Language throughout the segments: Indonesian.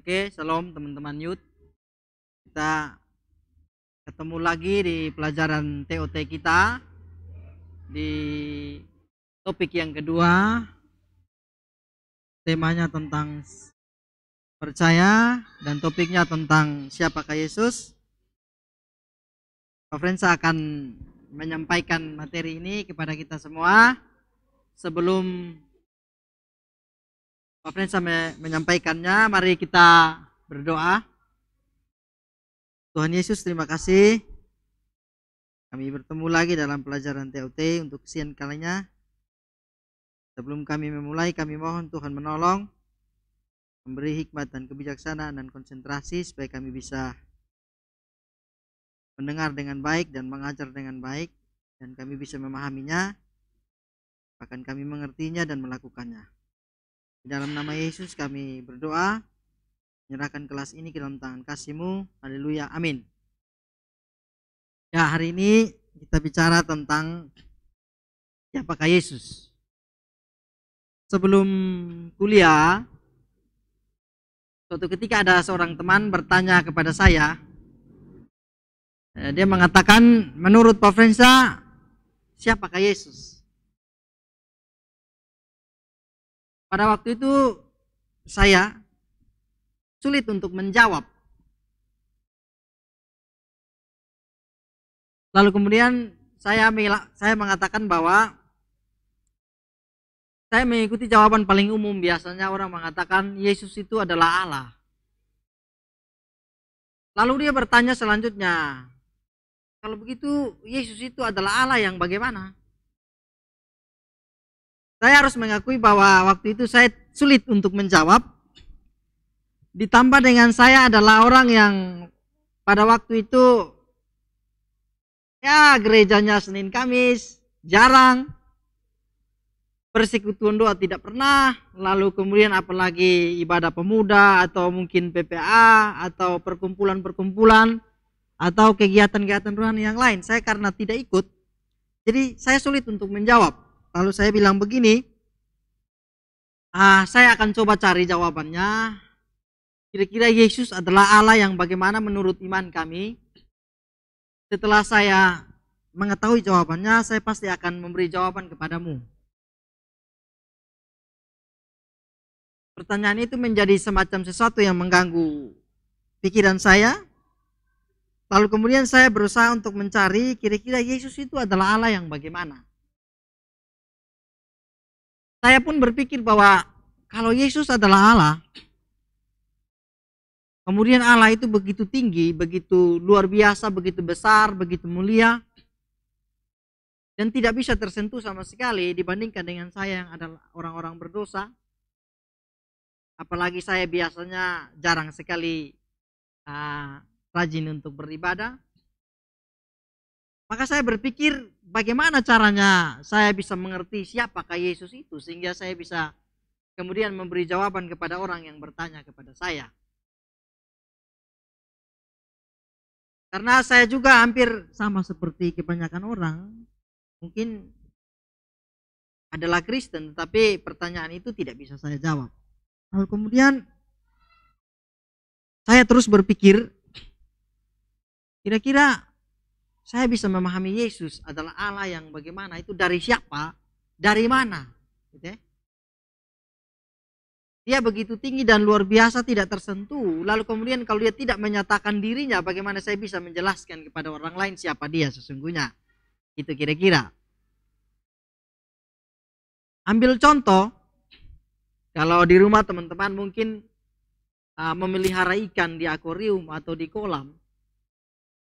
Oke, shalom teman-teman youth. Kita ketemu lagi di pelajaran TOT kita di topik yang kedua. Temanya tentang percaya dan topiknya tentang siapakah Yesus. Pak Frensa akan menyampaikan materi ini kepada kita semua. Sebelum Pak Frensa menyampaikannya, mari kita berdoa. Tuhan Yesus, terima kasih. Kami bertemu lagi dalam pelajaran TOT untuk kesekian kalinya. Sebelum kami memulai, kami mohon Tuhan menolong, memberi hikmat dan kebijaksanaan dan konsentrasi supaya kami bisa mendengar dengan baik dan mengajar dengan baik, dan kami bisa memahaminya, bahkan kami mengertinya dan melakukannya. Di dalam nama Yesus kami berdoa, menyerahkan kelas ini ke dalam tangan kasih-Mu. Haleluya, amin. Ya, hari ini kita bicara tentang siapakah Yesus. Sebelum kuliah, suatu ketika ada seorang teman bertanya kepada saya. Dia mengatakan, menurut Pak Frensa, siapakah Yesus? Pada waktu itu saya sulit untuk menjawab. Lalu kemudian saya mengatakan bahwa saya mengikuti jawaban paling umum. Biasanya orang mengatakan Yesus itu adalah Allah. Lalu dia bertanya selanjutnya, kalau begitu Yesus itu adalah Allah yang bagaimana? Saya harus mengakui bahwa waktu itu saya sulit untuk menjawab. Ditambah dengan saya adalah orang yang pada waktu itu ya gerejanya Senin Kamis, jarang. Persekutuan doa tidak pernah, lalu kemudian apalagi ibadah pemuda atau mungkin PPA atau perkumpulan-perkumpulan atau kegiatan-kegiatan rohani yang lain. Saya karena tidak ikut, jadi saya sulit untuk menjawab. Lalu saya bilang begini, saya akan coba cari jawabannya. Kira-kira Yesus adalah Allah yang bagaimana menurut iman kami? Setelah saya mengetahui jawabannya, saya pasti akan memberi jawaban kepadamu. Pertanyaan itu menjadi semacam sesuatu yang mengganggu pikiran saya. Lalu kemudian saya berusaha untuk mencari kira-kira Yesus itu adalah Allah yang bagaimana. Saya pun berpikir bahwa kalau Yesus adalah Allah, kemudian Allah itu begitu tinggi, begitu luar biasa, begitu besar, begitu mulia, dan tidak bisa tersentuh sama sekali dibandingkan dengan saya yang adalah orang-orang berdosa. Apalagi saya biasanya jarang sekali rajin untuk beribadah. Maka saya berpikir bagaimana caranya saya bisa mengerti siapakah Yesus itu, sehingga saya bisa kemudian memberi jawaban kepada orang yang bertanya kepada saya. Karena saya juga hampir sama seperti kebanyakan orang, mungkin adalah Kristen, tetapi pertanyaan itu tidak bisa saya jawab. Lalu kemudian saya terus berpikir, kira-kira saya bisa memahami Yesus adalah Allah yang bagaimana, itu dari siapa, dari mana, gitu ya. Dia begitu tinggi dan luar biasa, tidak tersentuh. Lalu kemudian kalau dia tidak menyatakan dirinya, bagaimana saya bisa menjelaskan kepada orang lain siapa dia sesungguhnya? Itu kira-kira. Ambil contoh, kalau di rumah teman-teman mungkin memelihara ikan di akuarium atau di kolam.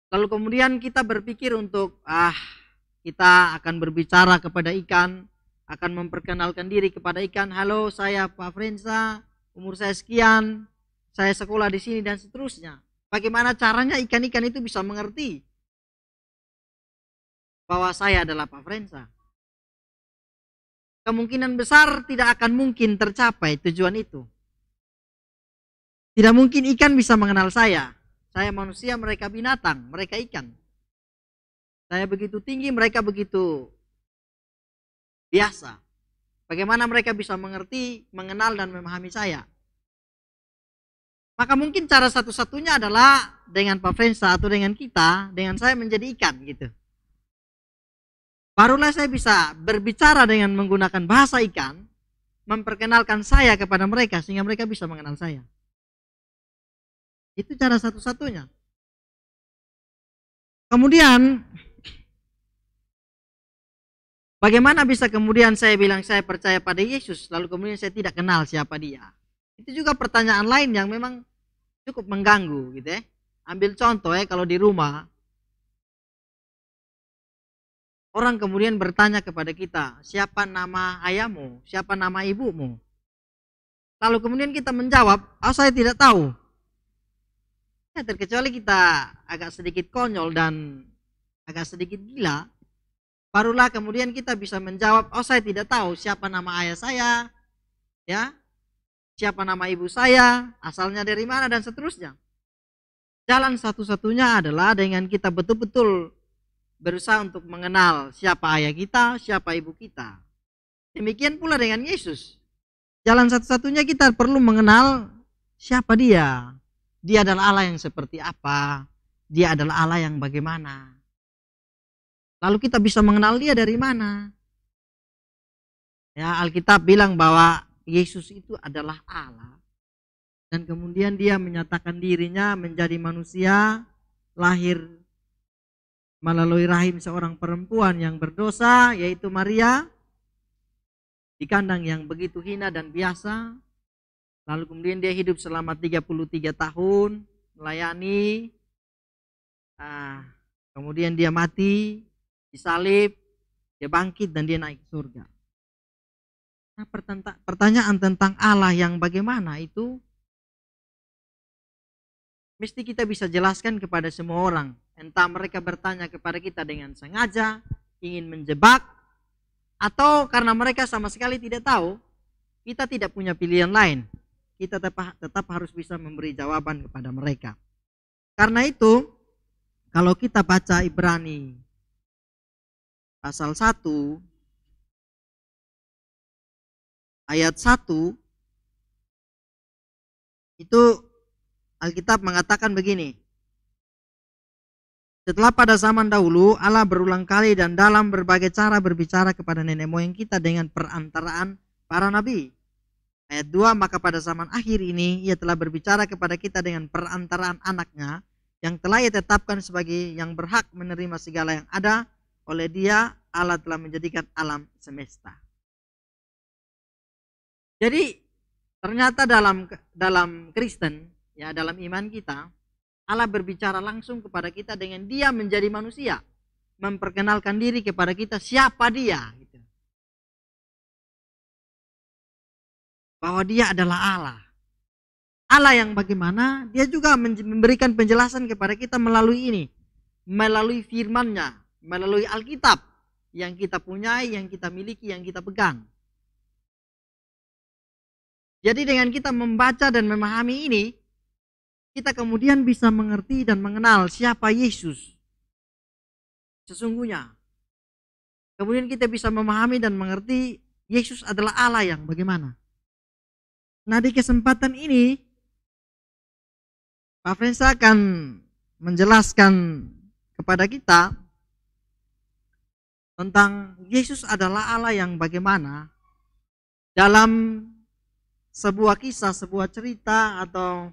Lalu kemudian kita berpikir untuk kita akan berbicara kepada ikan, akan memperkenalkan diri kepada ikan. Halo, saya Pak Frensa, umur saya sekian, saya sekolah di sini dan seterusnya. Bagaimana caranya ikan-ikan itu bisa mengerti bahwa saya adalah Pak Frensa? Kemungkinan besar tidak akan mungkin tercapai tujuan itu. Tidak mungkin ikan bisa mengenal saya. Saya manusia, mereka binatang, mereka ikan. Saya begitu tinggi, mereka begitu biasa. Bagaimana mereka bisa mengerti, mengenal dan memahami saya? Maka mungkin cara satu-satunya adalah dengan Pak Frensa atau dengan kita, dengan saya menjadi ikan gitu. Barulah saya bisa berbicara dengan menggunakan bahasa ikan, memperkenalkan saya kepada mereka sehingga mereka bisa mengenal saya. Itu cara satu-satunya. Kemudian, bagaimana bisa kemudian saya bilang saya percaya pada Yesus, lalu kemudian saya tidak kenal siapa dia? Itu juga pertanyaan lain yang memang cukup mengganggu gitu ya. Ambil contoh ya, kalau di rumah, orang kemudian bertanya kepada kita, siapa nama ayahmu, siapa nama ibumu? Lalu kemudian kita menjawab, oh saya tidak tahu. Ya, terkecuali kita agak sedikit konyol dan agak sedikit gila, barulah kemudian kita bisa menjawab, oh saya tidak tahu siapa nama ayah saya, ya, siapa nama ibu saya, asalnya dari mana, dan seterusnya. Jalan satu-satunya adalah dengan kita betul-betul berusaha untuk mengenal siapa ayah kita, siapa ibu kita. Demikian pula dengan Yesus. Jalan satu-satunya kita perlu mengenal siapa dia. Dia adalah Allah yang seperti apa, dia adalah Allah yang bagaimana. Lalu kita bisa mengenal dia dari mana? Ya, Alkitab bilang bahwa Yesus itu adalah Allah. Dan kemudian dia menyatakan dirinya menjadi manusia, lahir melalui rahim seorang perempuan yang berdosa, yaitu Maria, di kandang yang begitu hina dan biasa. Lalu kemudian dia hidup selama 33 tahun, melayani, kemudian dia mati, disalib, dia bangkit dan dia naik ke surga. Nah, pertanyaan tentang Allah yang bagaimana itu mesti kita bisa jelaskan kepada semua orang. Entah mereka bertanya kepada kita dengan sengaja, ingin menjebak, atau karena mereka sama sekali tidak tahu, kita tidak punya pilihan lain. Kita tetap harus bisa memberi jawaban kepada mereka. Karena itu, kalau kita baca Ibrani pasal 1, ayat 1, itu Alkitab mengatakan begini. Setelah pada zaman dahulu, Allah berulang kali dan dalam berbagai cara berbicara kepada nenek moyang kita dengan perantaraan para nabi. Ayat 2, maka pada zaman akhir ini ia telah berbicara kepada kita dengan perantaraan anaknya yang telah ia tetapkan sebagai yang berhak menerima segala yang ada. Oleh dia Allah telah menjadikan alam semesta. Jadi ternyata dalam Kristen, ya, dalam iman kita, Allah berbicara langsung kepada kita dengan dia menjadi manusia, memperkenalkan diri kepada kita siapa dia, gitu. Bahwa dia adalah Allah. Allah yang bagaimana? Dia juga memberikan penjelasan kepada kita melalui ini, melalui firman-Nya, melalui Alkitab yang kita punyai, yang kita miliki, yang kita pegang. Jadi dengan kita membaca dan memahami ini, kita kemudian bisa mengerti dan mengenal siapa Yesus sesungguhnya. Kemudian kita bisa memahami dan mengerti Yesus adalah Allah yang bagaimana. Nah, di kesempatan ini Pak Frensa akan menjelaskan kepada kita tentang Yesus adalah Allah yang bagaimana dalam sebuah kisah, sebuah cerita atau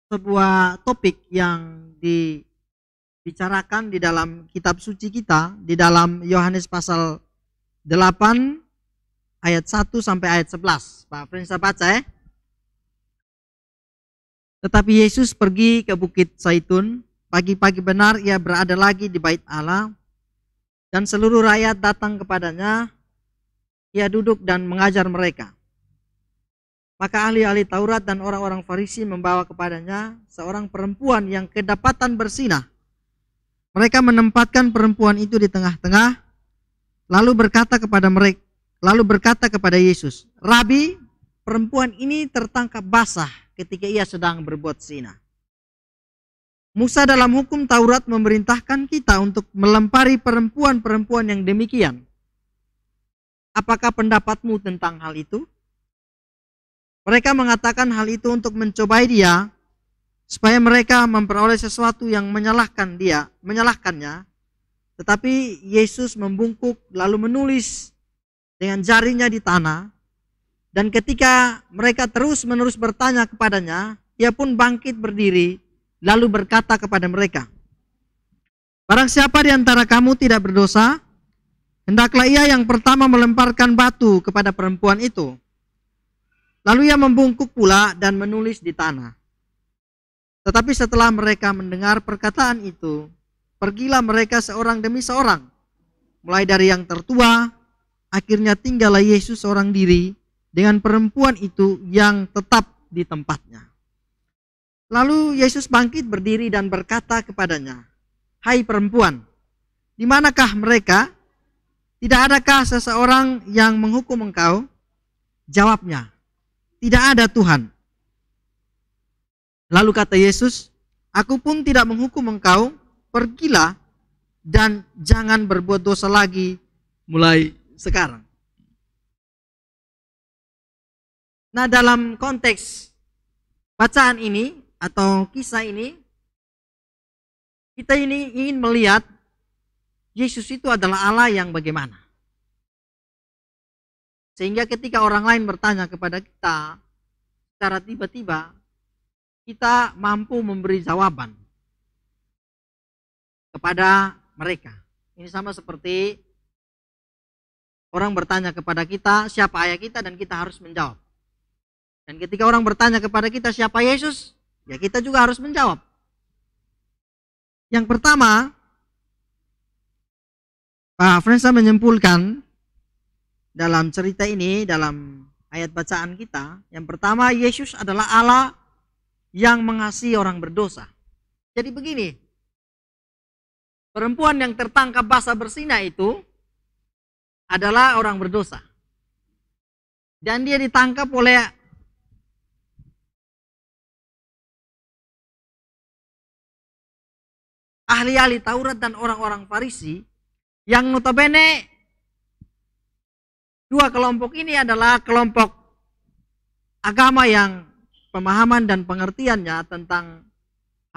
sebuah topik yang dibicarakan di dalam kitab suci kita, di dalam Yohanes pasal 8 ayat 1 sampai ayat 11. Pak Frensa baca ya. Tetapi Yesus pergi ke Bukit Zaitun. Pagi-pagi benar ia berada lagi di bait Allah. Dan seluruh rakyat datang kepadanya. Ia duduk dan mengajar mereka. Maka ahli-ahli Taurat dan orang-orang Farisi membawa kepadanya seorang perempuan yang kedapatan bersinah. Mereka menempatkan perempuan itu di tengah-tengah. Lalu berkata kepada Yesus, Rabi, perempuan ini tertangkap basah ketika ia sedang berbuat zina. Musa dalam hukum Taurat memerintahkan kita untuk melempari perempuan-perempuan yang demikian. Apakah pendapatmu tentang hal itu? Mereka mengatakan hal itu untuk mencobai dia, supaya mereka memperoleh sesuatu yang menyalahkannya. Tetapi Yesus membungkuk lalu menulis dengan jarinya di tanah. Dan ketika mereka terus-menerus bertanya kepadanya, ia pun bangkit berdiri lalu berkata kepada mereka, "Barang siapa di antara kamu tidak berdosa, hendaklah ia yang pertama melemparkan batu kepada perempuan itu." Lalu ia membungkuk pula dan menulis di tanah. Tetapi setelah mereka mendengar perkataan itu, pergilah mereka seorang demi seorang, mulai dari yang tertua. Akhirnya tinggallah Yesus seorang diri dengan perempuan itu yang tetap di tempatnya. Lalu Yesus bangkit berdiri dan berkata kepadanya, "Hai perempuan, di manakah mereka? Tidak adakah seseorang yang menghukum engkau?" Jawabnya, "Tidak ada, Tuhan." Lalu kata Yesus, "Aku pun tidak menghukum engkau. Pergilah dan jangan berbuat dosa lagi mulai sekarang." Nah, dalam konteks bacaan ini atau kisah ini, kita ini ingin melihat Yesus itu adalah Allah yang bagaimana. Sehingga ketika orang lain bertanya kepada kita secara tiba-tiba, kita mampu memberi jawaban kepada mereka. Ini sama seperti orang bertanya kepada kita siapa ayah kita, dan kita harus menjawab. Dan ketika orang bertanya kepada kita siapa Yesus, ya kita juga harus menjawab. Yang pertama, Pak Frensa menyimpulkan dalam cerita ini, dalam ayat bacaan kita, yang pertama, Yesus adalah Allah yang mengasihi orang berdosa. Jadi begini, perempuan yang tertangkap basah berzina itu adalah orang berdosa. Dan dia ditangkap oleh ahli-ahli Taurat dan orang-orang Farisi, yang notabene dua kelompok ini adalah kelompok agama yang pemahaman dan pengertiannya tentang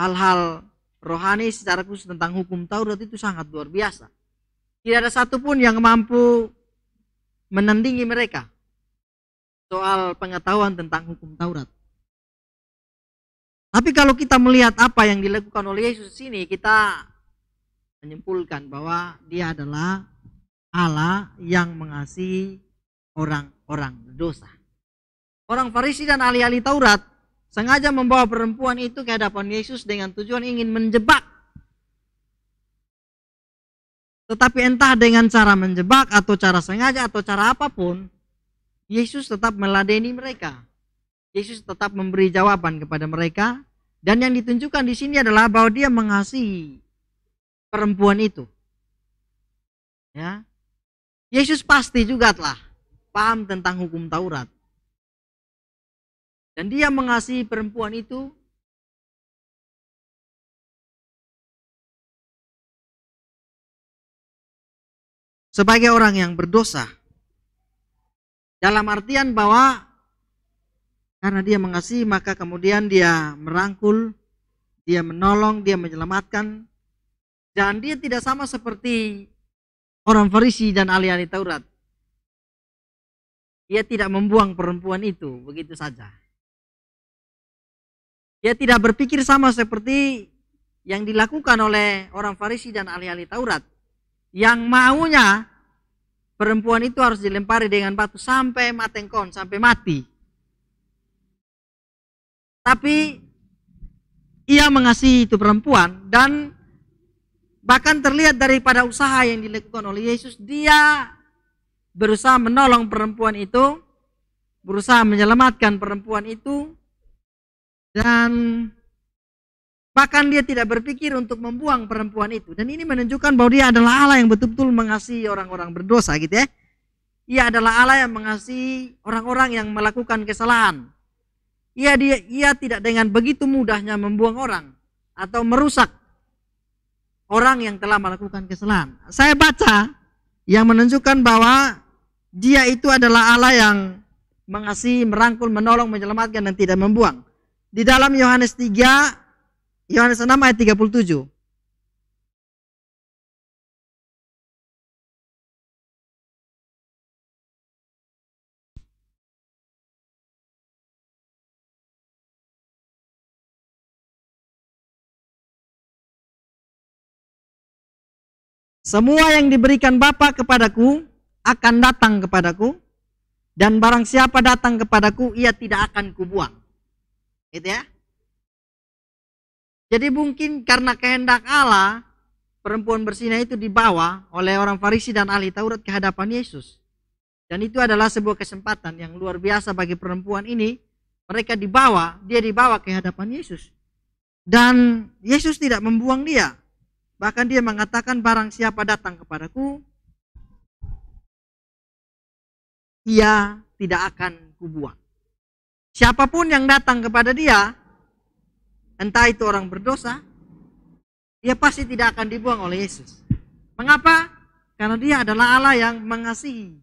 hal-hal rohani secara khusus tentang hukum Taurat itu sangat luar biasa. Tidak ada satupun yang mampu menandingi mereka soal pengetahuan tentang hukum Taurat. Tapi kalau kita melihat apa yang dilakukan oleh Yesus ini, kita menyimpulkan bahwa dia adalah Allah yang mengasihi orang-orang berdosa. Orang Farisi dan ahli-ahli Taurat sengaja membawa perempuan itu ke hadapan Yesus dengan tujuan ingin menjebak. Tetapi entah dengan cara menjebak atau cara sengaja atau cara apapun, Yesus tetap meladeni mereka. Yesus tetap memberi jawaban kepada mereka, dan yang ditunjukkan di sini adalah bahwa dia mengasihi perempuan itu. Ya. Yesus pasti juga telah paham tentang hukum Taurat. Dan dia mengasihi perempuan itu sebagai orang yang berdosa. Dalam artian bahwa karena dia mengasihi, maka kemudian dia merangkul, dia menolong, dia menyelamatkan. Dan dia tidak sama seperti orang Farisi dan ahli-ahli Taurat. Dia tidak membuang perempuan itu begitu saja. Dia tidak berpikir sama seperti yang dilakukan oleh orang Farisi dan ahli-ahli Taurat, yang maunya perempuan itu harus dilempari dengan batu sampai matengkon, sampai mati. Tapi ia mengasihi itu perempuan, dan bahkan terlihat daripada usaha yang dilakukan oleh Yesus, dia berusaha menolong perempuan itu, berusaha menyelamatkan perempuan itu, dan bahkan dia tidak berpikir untuk membuang perempuan itu. Dan ini menunjukkan bahwa dia adalah Allah yang betul-betul mengasihi orang-orang berdosa, gitu ya. Ia adalah Allah yang mengasihi orang-orang yang melakukan kesalahan. Ia tidak dengan begitu mudahnya membuang orang atau merusak orang yang telah melakukan kesalahan. Saya baca yang menunjukkan bahwa dia itu adalah Allah yang mengasihi, merangkul, menolong, menyelamatkan, dan tidak membuang. Di dalam Yohanes 3, Yohanes 6 ayat 37. Semua yang diberikan Bapa kepadaku akan datang kepadaku, dan barang siapa datang kepadaku, ia tidak akan kubuang. Gitu ya. Jadi mungkin karena kehendak Allah, perempuan berzina itu dibawa oleh orang Farisi dan ahli Taurat ke hadapan Yesus. Dan itu adalah sebuah kesempatan yang luar biasa bagi perempuan ini. Mereka dia dibawa ke hadapan Yesus. Dan Yesus tidak membuang dia. Bahkan dia mengatakan, barang siapa datang kepadaku, ia tidak akan kubuang. Siapapun yang datang kepada dia, entah itu orang berdosa, dia pasti tidak akan dibuang oleh Yesus. Mengapa? Karena dia adalah Allah yang mengasihi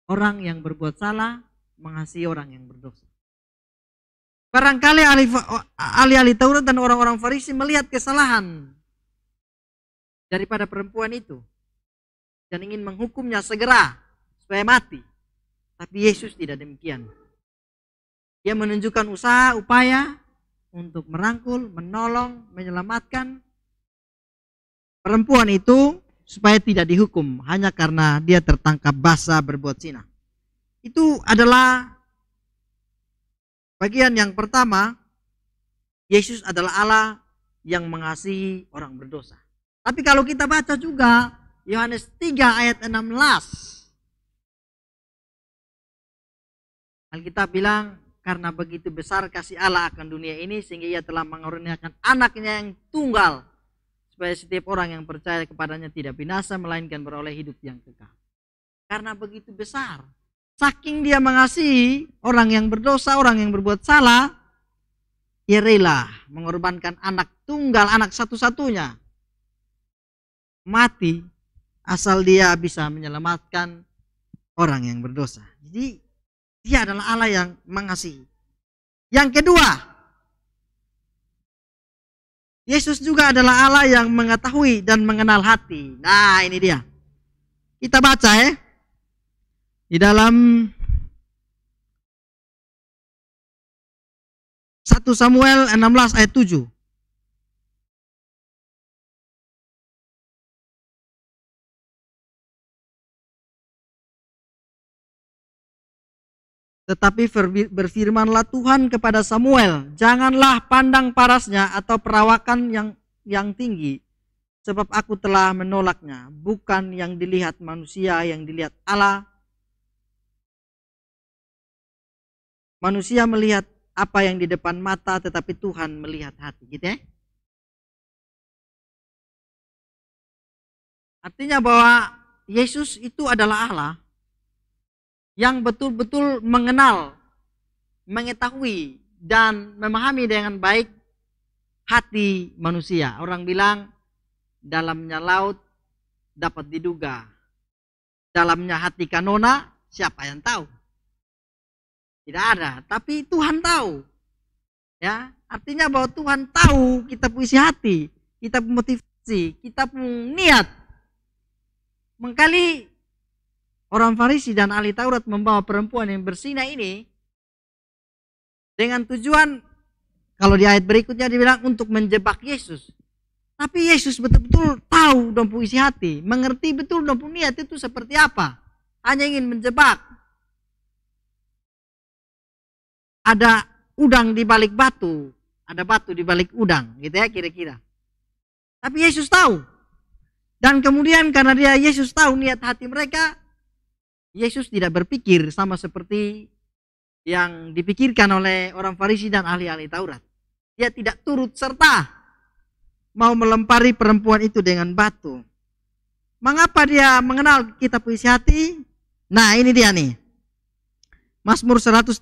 orang yang berbuat salah, mengasihi orang yang berdosa. Barangkali ahli-ahli Taurat dan orang-orang Farisi melihat kesalahan daripada perempuan itu dan ingin menghukumnya segera supaya mati. Tapi Yesus tidak demikian. Dia menunjukkan usaha, upaya untuk merangkul, menolong, menyelamatkan perempuan itu supaya tidak dihukum hanya karena dia tertangkap basah berbuat zina. Itu adalah bagian yang pertama. Yesus adalah Allah yang mengasihi orang berdosa. Tapi kalau kita baca juga Yohanes 3 ayat 16. Alkitab bilang, karena begitu besar kasih Allah akan dunia ini sehingga ia telah mengaruniakan anaknya yang tunggal, supaya setiap orang yang percaya kepadanya tidak binasa melainkan beroleh hidup yang kekal. Karena begitu besar, saking dia mengasihi orang yang berdosa, orang yang berbuat salah, ia rela mengorbankan anak tunggal, anak satu-satunya mati asal dia bisa menyelamatkan orang yang berdosa. Jadi dia adalah Allah yang mengasihi. Yang kedua, Yesus juga adalah Allah yang mengetahui dan mengenal hati. Nah, ini dia. Kita baca ya. Di dalam 1 Samuel 16 ayat 7. Tetapi berfirmanlah Tuhan kepada Samuel, janganlah pandang parasnya atau perawakan yang tinggi, sebab aku telah menolaknya. Bukan yang dilihat manusia, yang dilihat Allah. Manusia melihat apa yang di depan mata, tetapi Tuhan melihat hati. Gitu ya. Artinya bahwa Yesus itu adalah Allah yang betul-betul mengenal, mengetahui, dan memahami dengan baik hati manusia. Orang bilang, dalamnya laut dapat diduga, dalamnya hati kanona siapa yang tahu? Tidak ada, tapi Tuhan tahu. Ya, artinya bahwa Tuhan tahu kita punya hati, kita punya motivasi, kita punya niat. Mengkali orang Farisi dan ahli Taurat membawa perempuan yang berzina ini dengan tujuan, kalau di ayat berikutnya dibilang untuk menjebak Yesus. Tapi Yesus betul-betul tahu dan punya isi hati, mengerti betul dan punya niat itu seperti apa. Hanya ingin menjebak. Ada udang di balik batu, ada batu di balik udang, gitu ya kira-kira. Tapi Yesus tahu. Dan kemudian karena Yesus tahu niat hati mereka, Yesus tidak berpikir sama seperti yang dipikirkan oleh orang Farisi dan ahli-ahli Taurat. Dia tidak turut serta mau melempari perempuan itu dengan batu. Mengapa dia mengenal kita punya hati? Nah, ini dia nih. Mazmur 139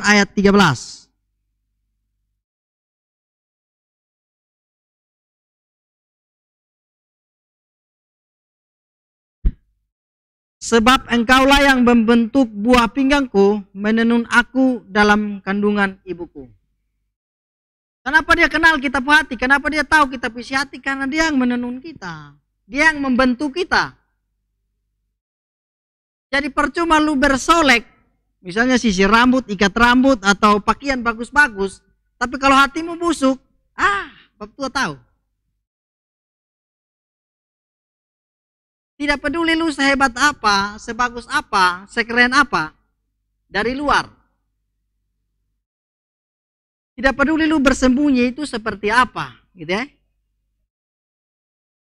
ayat 13. Sebab engkaulah yang membentuk buah pinggangku, menenun aku dalam kandungan ibuku. Kenapa dia kenal kita punya hati? Kenapa dia tahu kita punya hati? Karena dia yang menenun kita. Dia yang membentuk kita. Jadi percuma lu bersolek, misalnya sisir rambut, ikat rambut, atau pakaian bagus-bagus, tapi kalau hatimu busuk, Bapak tua tahu. Tidak peduli lu sehebat apa, sebagus apa, sekeren apa, dari luar. Tidak peduli lu bersembunyi itu seperti apa, gitu ya.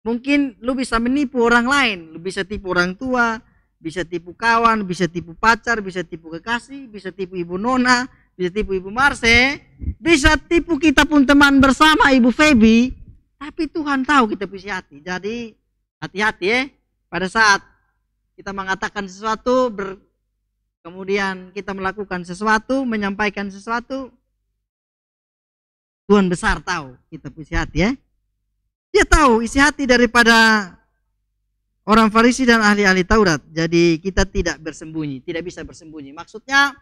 Mungkin lu bisa menipu orang lain, lu bisa tipu orang tua, bisa tipu kawan, bisa tipu pacar, bisa tipu kekasih, bisa tipu ibu Nona, bisa tipu ibu Marse, bisa tipu kita pun teman bersama ibu Feby, tapi Tuhan tahu kita punya hati. Jadi hati-hati ya. Pada saat kita mengatakan sesuatu, kemudian kita melakukan sesuatu, menyampaikan sesuatu, Tuhan besar tahu kita punya hati ya. Dia tahu isi hati daripada orang Farisi dan ahli-ahli Taurat. Jadi kita tidak bersembunyi, tidak bisa bersembunyi. Maksudnya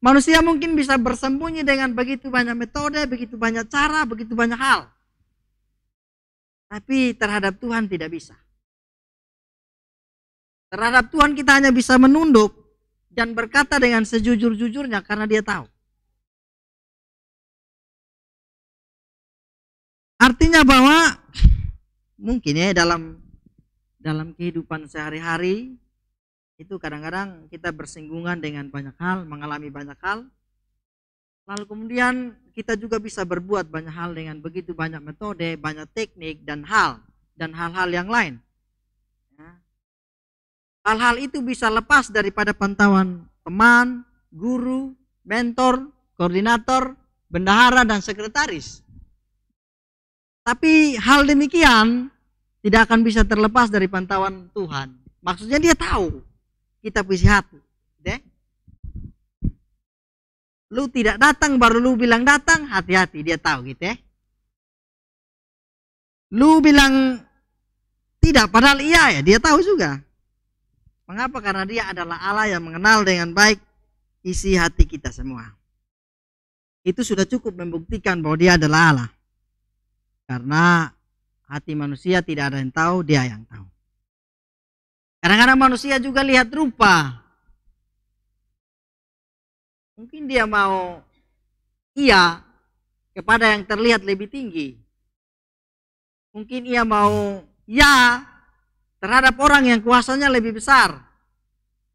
manusia mungkin bisa bersembunyi dengan begitu banyak metode, begitu banyak cara, begitu banyak hal. Tapi terhadap Tuhan tidak bisa. Terhadap Tuhan kita hanya bisa menunduk dan berkata dengan sejujur-jujurnya karena dia tahu. Artinya bahwa mungkin ya dalam kehidupan sehari-hari itu kadang-kadang kita bersinggungan dengan banyak hal, mengalami banyak hal. Lalu kemudian kita juga bisa berbuat banyak hal dengan begitu banyak metode, banyak teknik dan hal-hal yang lain. Hal-hal itu bisa lepas daripada pantauan teman, guru, mentor, koordinator, bendahara, dan sekretaris. Tapi hal demikian tidak akan bisa terlepas dari pantauan Tuhan. Maksudnya dia tahu kita punya hati. Lu tidak datang baru lu bilang datang, hati-hati, dia tahu gitu ya. Lu bilang tidak padahal iya ya, dia tahu juga. Mengapa? Karena dia adalah Allah yang mengenal dengan baik isi hati kita semua. Itu sudah cukup membuktikan bahwa dia adalah Allah. Karena hati manusia tidak ada yang tahu, dia yang tahu. Kadang-kadang manusia juga lihat rupa. Mungkin dia mau iya kepada yang terlihat lebih tinggi. Mungkin ia mau ya terhadap orang yang kuasanya lebih besar,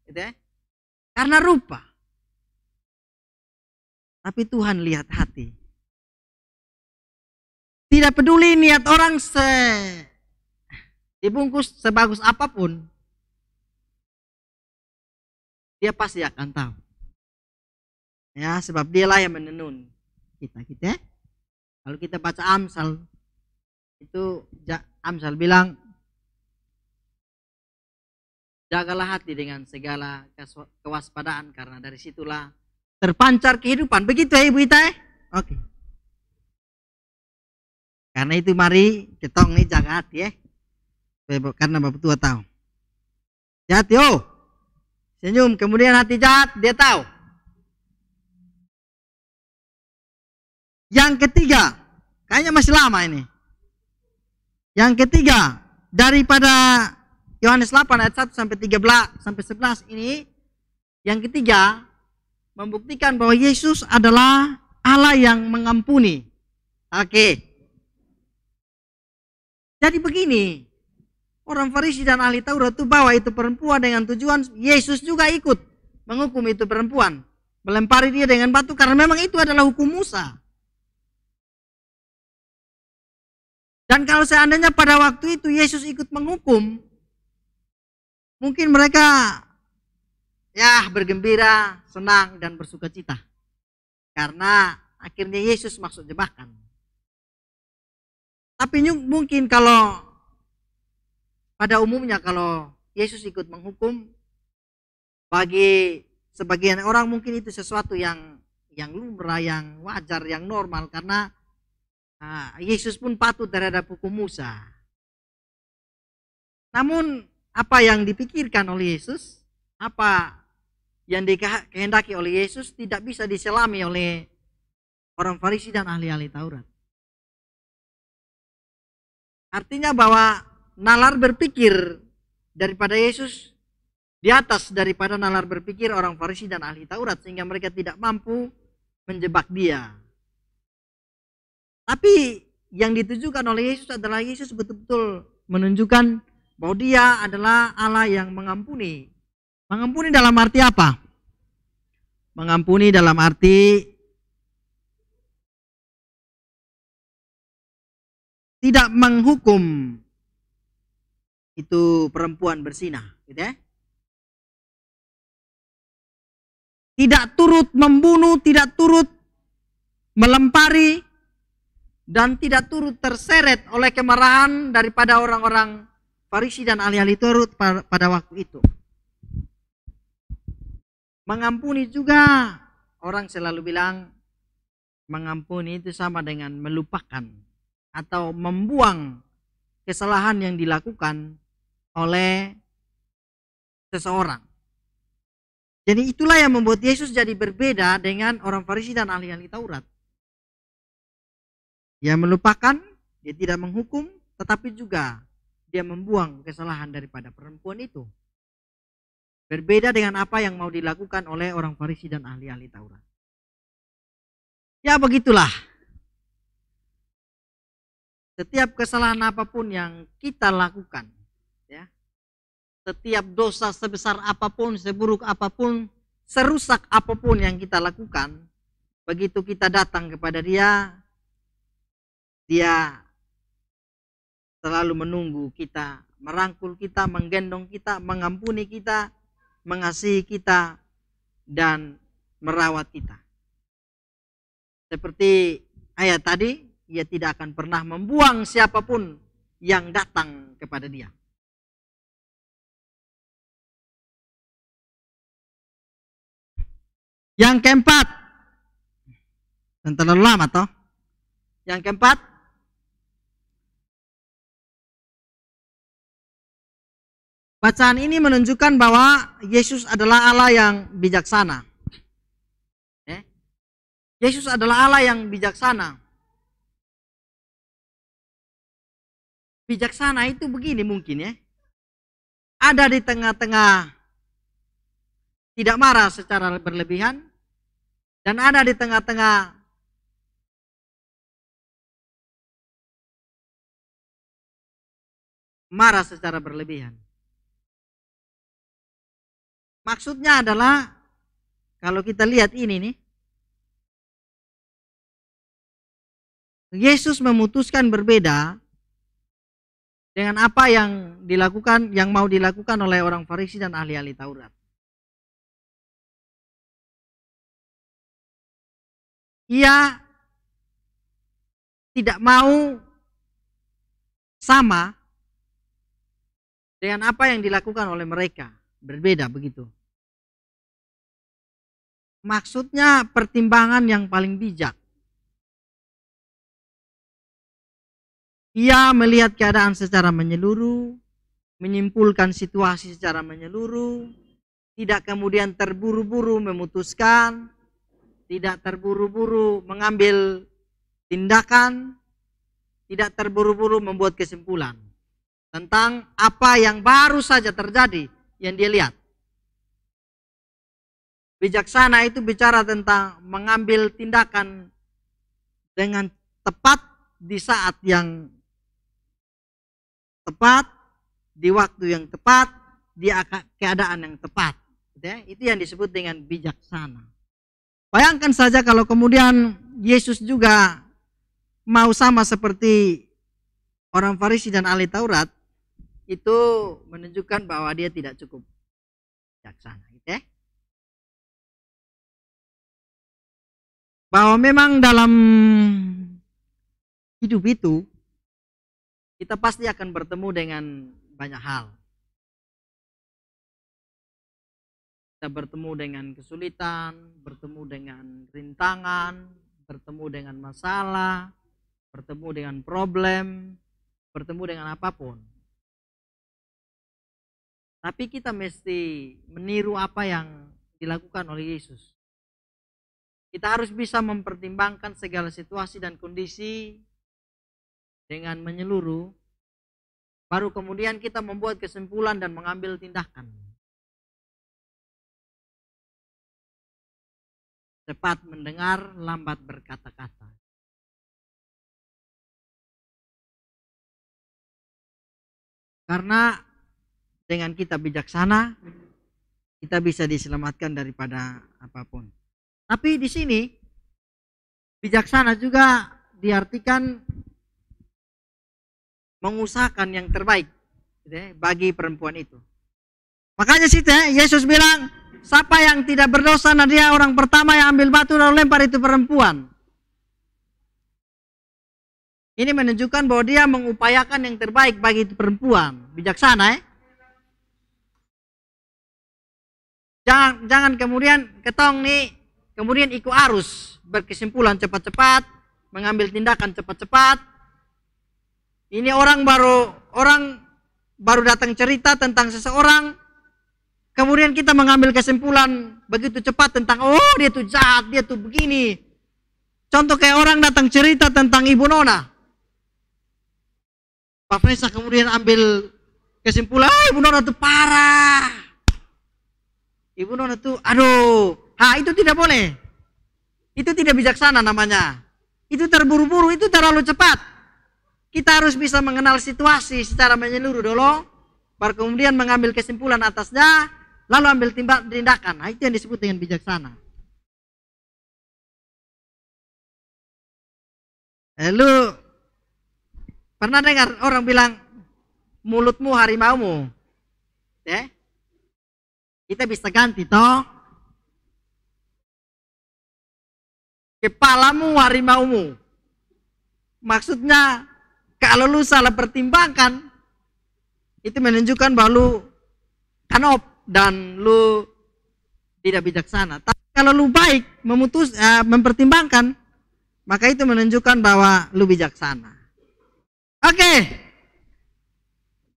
gitu ya? Karena rupa. Tapi Tuhan lihat hati. Tidak peduli niat orang dibungkus sebagus apapun, dia pasti akan tahu. Ya, sebab dialah yang menenun kita, gitu ya. Kalau kita baca Amsal, itu Amsal bilang, jagalah hati dengan segala kewaspadaan karena dari situlah terpancar kehidupan. Begitu ya Ibu Ita? Oke. Karena itu mari kita nih jaga hati ya. Karena Bapak tua tahu. Jahat yo. Senyum kemudian hati jahat dia tahu. Yang ketiga, kayaknya masih lama ini. Yang ketiga, daripada Yohanes 8 ayat 1 sampai 13 sampai 11 ini, yang ketiga membuktikan bahwa Yesus adalah Allah yang mengampuni. Oke. Jadi begini, orang Farisi dan ahli Taurat itu bawa itu perempuan dengan tujuan Yesus juga ikut menghukum itu perempuan, melempari dia dengan batu karena memang itu adalah hukum Musa. Dan kalau seandainya pada waktu itu Yesus ikut menghukum, mungkin mereka ya bergembira, senang, dan bersuka cita. Karena akhirnya Yesus masuk jebakan. Tapi mungkin kalau pada umumnya kalau Yesus ikut menghukum, bagi sebagian orang mungkin itu sesuatu yang lumrah, yang wajar, yang normal. Karena Yesus pun patuh terhadap hukum Musa. Namun apa yang dipikirkan oleh Yesus, apa yang dikehendaki oleh Yesus tidak bisa diselami oleh orang Farisi dan ahli-ahli Taurat. Artinya bahwa nalar berpikir daripada Yesus di atas daripada nalar berpikir orang Farisi dan ahli Taurat, sehingga mereka tidak mampu menjebak dia. Tapi yang ditujukan oleh Yesus adalah Yesus betul-betul menunjukkan bahwa dia adalah Allah yang mengampuni. Mengampuni dalam arti apa? Mengampuni dalam arti tidak menghukum itu perempuan bersinah, gitu ya. Tidak turut membunuh, tidak turut melempari, dan tidak turut terseret oleh kemarahan daripada orang-orang Farisi dan ahli-ahli Taurat pada waktu itu. Mengampuni juga, orang selalu bilang mengampuni itu sama dengan melupakan atau membuang kesalahan yang dilakukan oleh seseorang. Jadi itulah yang membuat Yesus jadi berbeda dengan orang Farisi dan ahli-ahli Taurat. Dia melupakan, dia tidak menghukum, tetapi juga dia membuang kesalahan daripada perempuan itu. Berbeda dengan apa yang mau dilakukan oleh orang Farisi dan ahli-ahli Taurat. Ya begitulah. Setiap kesalahan apapun yang kita lakukan, ya, setiap dosa sebesar apapun, seburuk apapun, serusak apapun yang kita lakukan, begitu kita datang kepada dia, dia selalu menunggu kita, merangkul kita, menggendong kita, mengampuni kita, mengasihi kita, dan merawat kita. Seperti ayat tadi, ia tidak akan pernah membuang siapapun yang datang kepada dia. Yang keempat, dan terlalu lama toh. Yang keempat, bacaan ini menunjukkan bahwa Yesus adalah Allah yang bijaksana. Yesus adalah Allah yang bijaksana. Bijaksana itu begini mungkin ya. Ada di tengah-tengah tidak marah secara berlebihan, dan ada di tengah-tengah marah secara berlebihan. Maksudnya adalah, kalau kita lihat ini nih, Yesus memutuskan berbeda dengan apa yang dilakukan, yang mau dilakukan oleh orang Farisi dan ahli-ahli Taurat. Ia tidak mau sama dengan apa yang dilakukan oleh mereka, berbeda begitu. Maksudnya pertimbangan yang paling bijak. Ia melihat keadaan secara menyeluruh, menyimpulkan situasi secara menyeluruh, tidak kemudian terburu-buru memutuskan, tidak terburu-buru mengambil tindakan, tidak terburu-buru membuat kesimpulan tentang apa yang baru saja terjadi yang dia lihat. Bijaksana itu bicara tentang mengambil tindakan dengan tepat di saat yang tepat, di waktu yang tepat, di keadaan yang tepat. Itu yang disebut dengan bijaksana. Bayangkan saja kalau kemudian Yesus juga mau sama seperti orang Farisi dan ahli Taurat, itu menunjukkan bahwa dia tidak cukup bijaksana. Bahwa memang dalam hidup itu kita pasti akan bertemu dengan banyak hal. Kita bertemu dengan kesulitan, bertemu dengan rintangan, bertemu dengan masalah, bertemu dengan problem, bertemu dengan apapun. Tapi kita mesti meniru apa yang dilakukan oleh Yesus. Kita harus bisa mempertimbangkan segala situasi dan kondisi dengan menyeluruh. Baru kemudian kita membuat kesimpulan dan mengambil tindakan. Cepat mendengar, lambat berkata-kata. Karena dengan kita bijaksana, kita bisa diselamatkan daripada apapun. Tapi di sini, bijaksana juga diartikan mengusahakan yang terbaik bagi perempuan itu. Makanya situ Yesus bilang, siapa yang tidak berdosa, nah dia orang pertama yang ambil batu lalu lempar itu perempuan. Ini menunjukkan bahwa dia mengupayakan yang terbaik bagi itu perempuan. Bijaksana Jangan kemudian ketong nih, kemudian ikut arus, berkesimpulan cepat-cepat, mengambil tindakan cepat-cepat. Ini orang baru datang cerita tentang seseorang, kemudian kita mengambil kesimpulan begitu cepat tentang, oh dia tuh jahat, dia tuh begini. Contoh kayak orang datang cerita tentang Ibu Nona. Pak Fresa kemudian ambil kesimpulan, Ibu Nona tuh parah. Ibu Nona tuh, aduh, itu tidak boleh. Itu tidak bijaksana namanya. Itu terburu-buru, itu terlalu cepat. Kita harus bisa mengenal situasi secara menyeluruh dulu, baru kemudian mengambil kesimpulan atasnya, lalu ambil tindakan. Itu yang disebut dengan bijaksana. Lu pernah dengar orang bilang, mulutmu harimaumu? Kita bisa ganti toh. Kepalamu harimaumu. Maksudnya kalau lu salah pertimbangkan, itu menunjukkan bahwa lu kanop dan lu tidak bijaksana. Tapi kalau lu baik mempertimbangkan, maka itu menunjukkan bahwa lu bijaksana. Oke.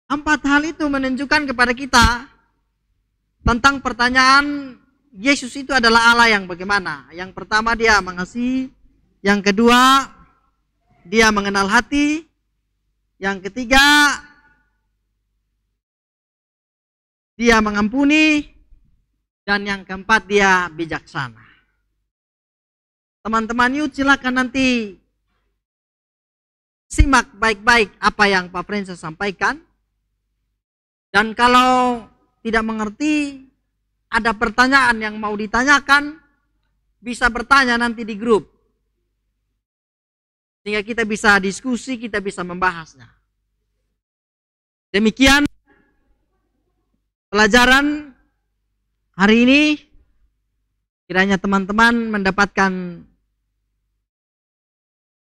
4 hal itu menunjukkan kepada kita tentang pertanyaan Yesus itu adalah Allah yang bagaimana. Yang pertama dia mengasihi, yang kedua dia mengenal hati, yang ketiga dia mengampuni, dan yang keempat dia bijaksana. Teman-teman yuk silakan nanti simak baik-baik apa yang Pak Prinsa sampaikan. Dan kalau tidak mengerti, ada pertanyaan yang mau ditanyakan, bisa bertanya nanti di grup. Sehingga kita bisa diskusi, kita bisa membahasnya. Demikian pelajaran hari ini. Kiranya teman-teman mendapatkan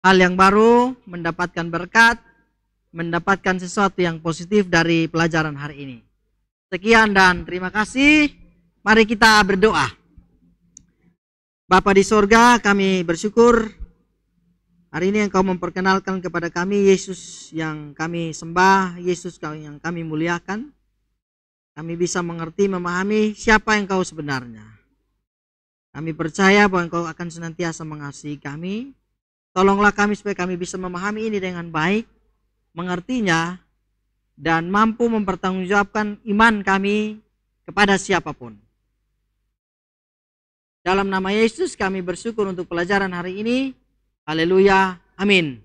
hal yang baru, mendapatkan berkat, mendapatkan sesuatu yang positif dari pelajaran hari ini. Sekian dan terima kasih. Mari kita berdoa. Bapa di sorga, kami bersyukur hari ini Engkau memperkenalkan kepada kami Yesus yang kami sembah, Yesus yang kami muliakan. Kami bisa mengerti, memahami siapa Engkau sebenarnya. Kami percaya bahwa Engkau akan senantiasa mengasihi kami. Tolonglah kami supaya kami bisa memahami ini dengan baik, mengertinya, dan mampu mempertanggungjawabkan iman kami kepada siapapun. Dalam nama Yesus kami bersyukur untuk pelajaran hari ini. Haleluya. Amin.